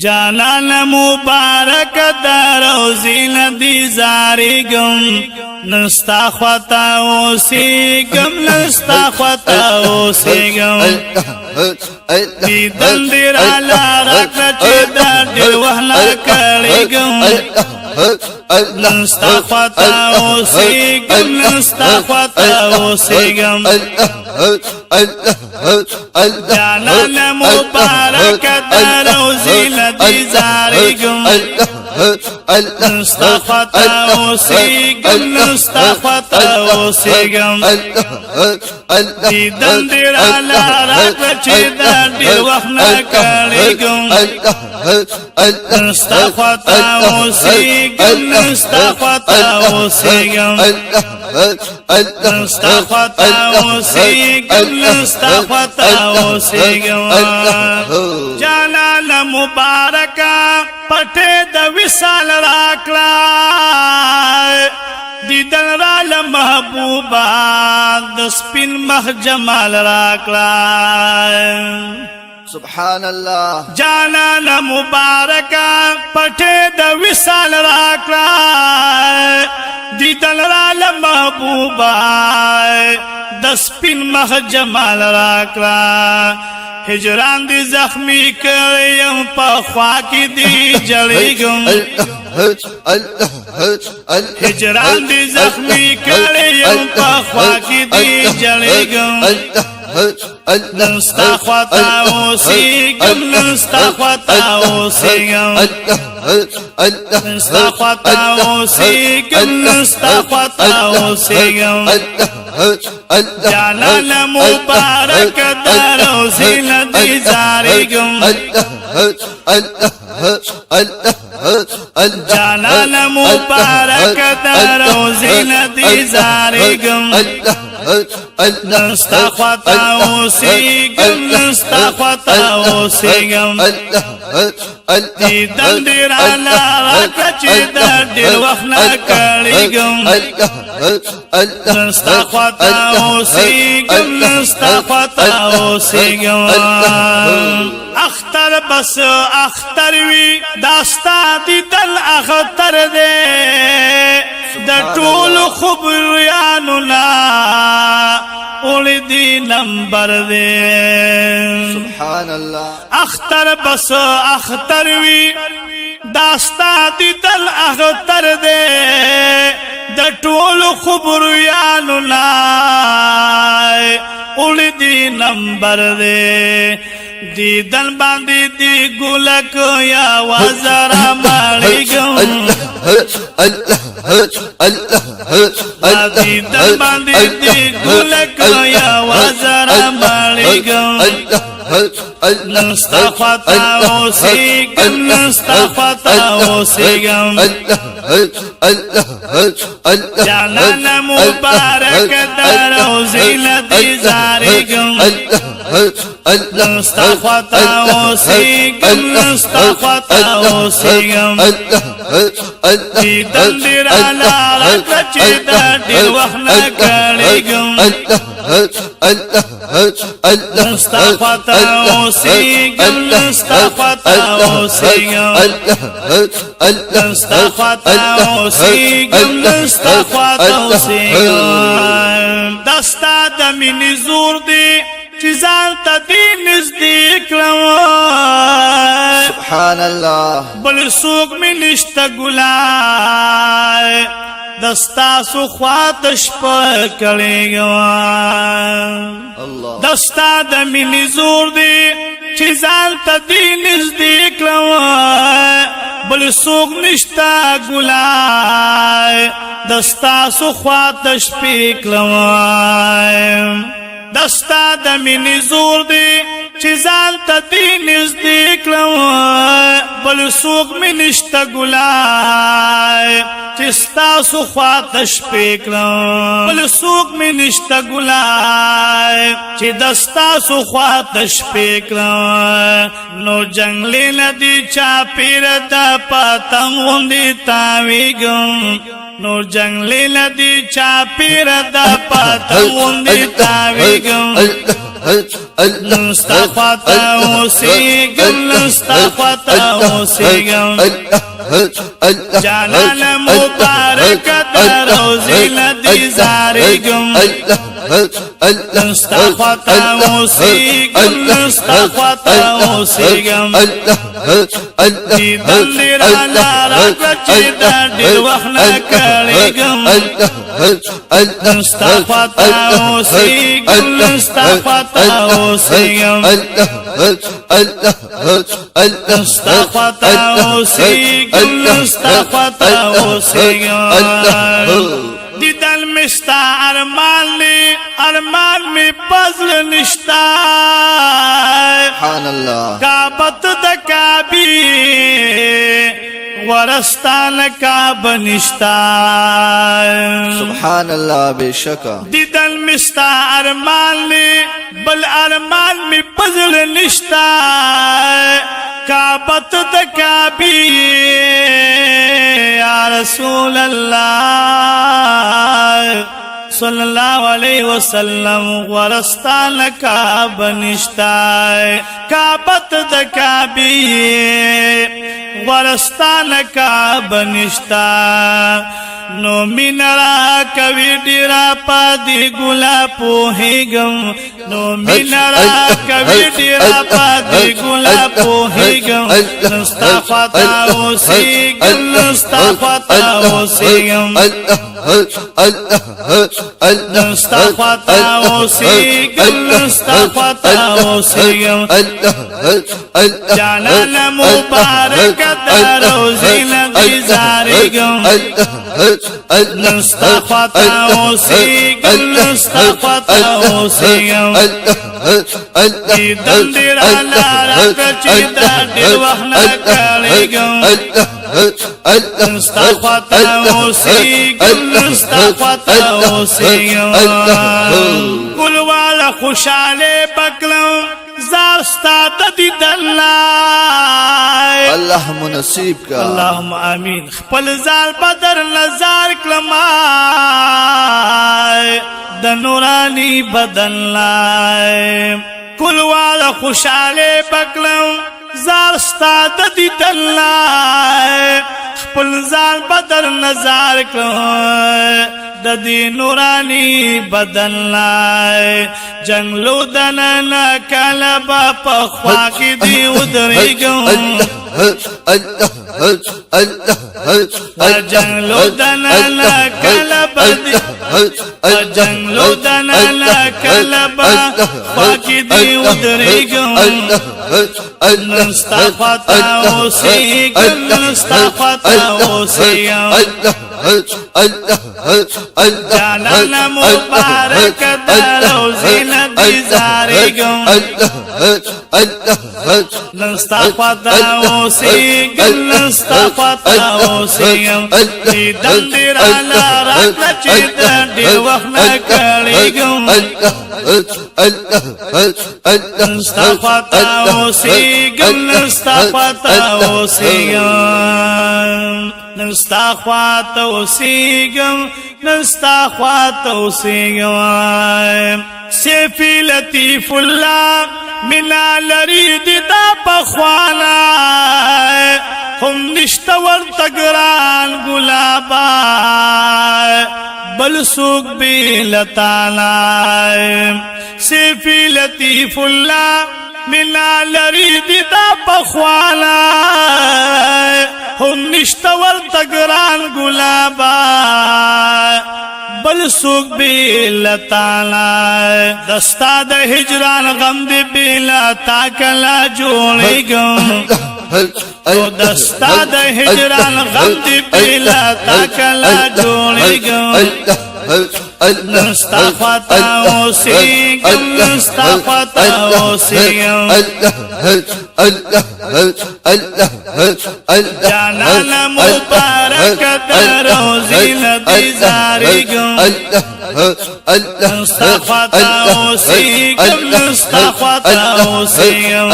جانان مبارک در روزی ندی زاریگم نستا خطا اوسیگم نستا خطا اوسیگم دیدن دیر علا رکل چی در دیر وحنا کریگم نستا خطا اوسیگم نستا خطا اوسیگم جانان مبارک در روزی ندی زاریگم نستا خطا اوسیگم نستا خطا اوسیگم دیدن دیر علا رکل چی در دیر وحنا کریگم نستا خطا اوسیگم نستا خطا اوسیگم نستا خطا اوسیگم نستا خطا اوسیگم جانان مبارکا پٹے د وصال راکلا دیدن را محبوبا د سپین مخ جمال راکلا سبحان اللہ جانان مبارکا پٹے د وصال راکلا دیدن را محبوبا د سپین مخ جمال راکلا ہجران دی زخمی کریم پا خواکی دی جلیگم ہجران دی زخمی کریم پا خواکی دی جلیگم نستا خطا اوسیگم نستا خطا اوسیگم نستا خطا اوسیگم نستا خطا اوسیگم جانان مبارک در روزی ندی زاریگم جانان مبارک در روزی ندی زاریگم نستا خطا اوسیگم نستا خطا اوسیگم دیدن دیر علا رکل چی در دیر وحنا کریگم نستا خطا اوسیگم نستا خطا اوسیگم اختر بس اختر وی داستا دیدن اختر دے د ټول خبریانو نا اولی دی نمبر دے سبحان اللہ اختر بس اختر وی داستا دیدن اختر دے د ټول خبریانو نا اولی دی نمبر دے دیدن باندی دی گلک یا وزر مالیگم دیدن باندی دی گلک یا وزر مالیگم نستا خطا اوسیگم نستا خطا اوسیگم جانان مبارک در روزی ندی زاریگم نستا خطا اوسیگم نستا خطا اوسیگم دیدن دیر علا رکل چی در دیر وحنا کریگم نستا خطا اوسیگم نستا خطا اوسیگم نستا خطا اوسیگم نستا خطا اوسیگم دستا دمینی زور دی چیزان تا دی نزدیک لوا سبحان اللہ بل سوک میں نشتا گلائے دستا سو خواتش پکڑے گوا اللہ دستا دمینی زور دی چیزان تا دی نزدیک لوا بل سوک نشتا گلائے دستا سو خواتش پک لوا دستا دمینی زور دی چیزان تا دی نزدیک لوا بل سوک می نشتا گلائے چستا سو خواتش پیک لوا بل سوک می نشتا گلائے چی دستا سو خواتش پیک لوا نو جنگلی ندی چا پیر دا پاتنگ وندی تاویگم نو جنگلی ندی چا پیر دا پاتنگ وندی تاویگم نستخوتا وسیگم نستخوتا وسیگم جانان مبارک در روزی لدی زارگم نستخوتا وسیگم نستخوتا وسیگم دیدن دیرانا راکلا چی در دیر وقت نکڑیگم نستخوتا وسیگم نستخوتا وسیگم نستخوتا وسیگم نستخوتا وسیگم دیدن مشتا ارمان می پزل نشتا سبحان اللہ کعبت دکابی ورستان کعب نشتا سبحان اللہ بے شکا دیدن مشتا ارمان بل ارمان می پزل نشتا کعبت دکابی یا رسول اللہ صلی اللہ علیہ وسلم ورستان کعب نشتا کعبت دکابی ورستان کعب نشتا نو مینرا کوي ډیرا پادي ګلا پوهیګم نو مینرا کوي ډیرا پادي ګلا پوهیګم نستخوتا اوسیګم نستخوتا اوسیګم نستخوتا اوسیګم نستخوتا اوسیګم جانان مبارک در روزی لدی زارګم نستخوتا اوسیگم نستخوتا اوسیگم دیدن دیرانا راکلا چی در دیر وقت نکڑیگم نستخوتا اوسیگم نستخوتا اوسیگم گل والا خوشالے بکلم زارستا دیدن لائے اللہ منصیب کا اللہم آمین خپل زال بدر نظار کلمائے د نورانی بدن لائے کل والا خوشالے بکلم زارستا دیدن لائے خپل زال بدر نظار کلمائے دی نورانی بدن لائے جنگلو دننا کلبا پخوا کی دی ادریگم جنگلو دننا کلبا جنگلو دننا کلبا پخوا کی دی ادریگم نستخوتا اوسیگم نستخوتا اوسیگم جانان مبارک در روزی لدی زارگم نستخوتا اوسیگم نستخوتا اوسیگم دیدن دیرانا راکلا چی در دیر وقت نکڑیگم نستخوتا اوسیگم نستخوتا اوسیگم نستخوتا اوسیگم نستخوتا اوسیگم سیفی لطیف اللہ منا لرید دا پخوانا ہم نشتا ورطگران گلابا بل سوک بی لطانا سیفی لطیف اللہ منا لرید دا پخوانا ہم نشتا ورطگران گلابا بل سوک بیلا تالا دستا دا ہجران غم دی بیلا تاکلا جوڑی گم تو دستا دا ہجران غم دی بیلا تاکلا جوڑی گم نستخوتا اوسیگم نستخوتا اوسیگم جانانا مبارک در روزی ندی زاریگم نستا خطا اوسیگم نستا خطا اوسیگم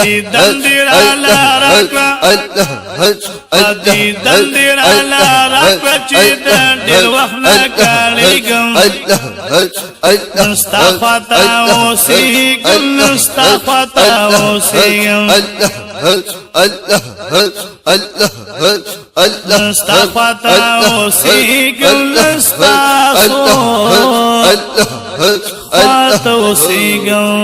دیدن دیرالا رکلا دیدن دیرالا رکلا چیدن دیر وخنا کالیگم نستا خطا اوسیگم نستا خطا اوسیگم نستا خطا اوسیگم نستا خطا اوسیگم